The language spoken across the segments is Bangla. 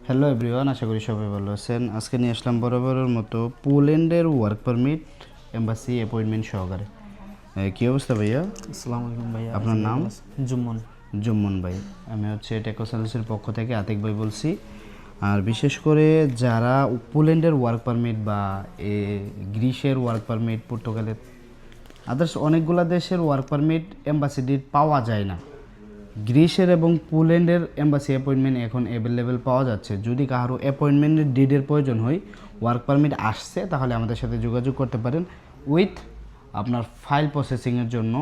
হ্যালো এভরিওয়ান, আশা করি সবাই ভালো আছেন। আজকে নিয়ে আসলাম বরাবরের মতো পোল্যান্ডের ওয়ার্ক পারমিট এম্বাসি অ্যাপয়েন্টমেন্ট সহকারে। কী অবস্থা ভাইয়া? আসসালামু আলাইকুম ভাইয়া। আপনার নাম? জুম্মন। জুম্মন ভাই। আমি হচ্ছে টেকো সার্ভিসের পক্ষ থেকে আতিক ভাই বলছি। আর বিশেষ করে যারা পোল্যান্ডের ওয়ার্ক পারমিট বা গ্রিসের ওয়ার্ক পারমিট, পর্তুগালের আদার্স অনেকগুলো দেশের ওয়ার্ক পারমিট এম্বাসি ডিড পাওয়া যায় না, গ্রিসের এবং পোল্যান্ডের এম্বাসি অ্যাপয়েন্টমেন্ট এখন অ্যাভেলেবেল পাওয়া যাচ্ছে। যদি কারো অ্যাপয়েন্টমেন্টের ডিডের প্রয়োজন হয়, ওয়ার্ক পারমিট আসছে, তাহলে আমাদের সাথে যোগাযোগ করতে পারেন উইথ আপনার ফাইল প্রসেসিংয়ের জন্য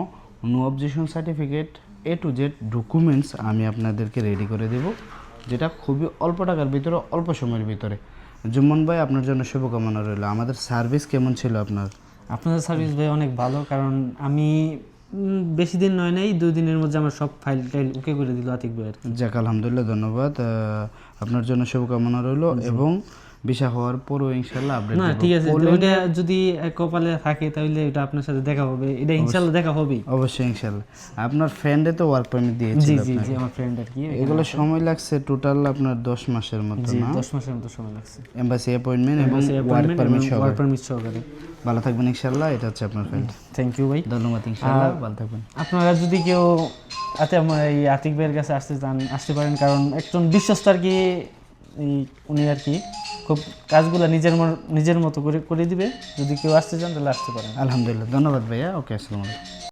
no objection certificate, A to Z documents আমি আপনাদেরকে রেডি করে দেব, যেটা খুবই অল্প টাকার ভিতরে, অল্প সময়ের ভিতরে। জুম্মন ভাই, আপনার জন্য শুভকামনা রইল। আমাদের সার্ভিস কেমন ছিল আপনার? আপনাদের সার্ভিস ভাই অনেক ভালো, কারণ আমি বেশি দিন নয় নাই, 2 দিনের মধ্যে আমার সব ফাইল টাইল ওকে করে দিল আতিক ভাইয়ের। যাক, আলহামদুলিল্লাহ, ধন্যবাদ। আপনার জন্য শুভকামনা রইল এবং ভিসা হওয়ার পরও ইনশাল্লাহ আপডেট না দেব। ঠিক আছে, ওইটা যদি কপালে থাকে তাহলে এটা আপনার সাথে দেখা হবে, এটা ইনশাআল্লাহ দেখা হবেই। অবশ্যই ইনশাল্লাহ। আপনার ফ্রেন্ডে তো ওয়ার্ক পারমিট জি দিয়েছিল জি জি, আপনাকে। আমার ফ্রেন্ড আর কি। এগুলো সময় লাগছে টোটাল আপনার 10 মাসের মতো জি, না? 10 মাসের মতো সময় লাগছে। এমবাসি অ্যাপয়েন্টমেন্ট এবং ওয়ার্ক পারমিট সহ। ওয়ার্ক পারমিট সহকারে। ভালো থাকবেন ইনশাল্লাহ। এটা হচ্ছে আপনার ফ্রেন্ড। থ্যাংক ইউ ভাই, ধন্যবাদ। ইনশাল্লাহ ভালো থাকবেন। আপনারা যদি কেউ আমার এই আতিক ভাইয়ের কাছে আসতে চান আসতে পারেন, কারণ একজন বিশ্বস্ত আর কি, উনি আর কি খুব কাজগুলো নিজের মতো করে করে দিবে। যদি কেউ আসতে চান তাহলে আসতে পারেন। আলহামদুলিল্লাহ, ধন্যবাদ ভাইয়া। ওকে, আসসালামু আলাইকুম।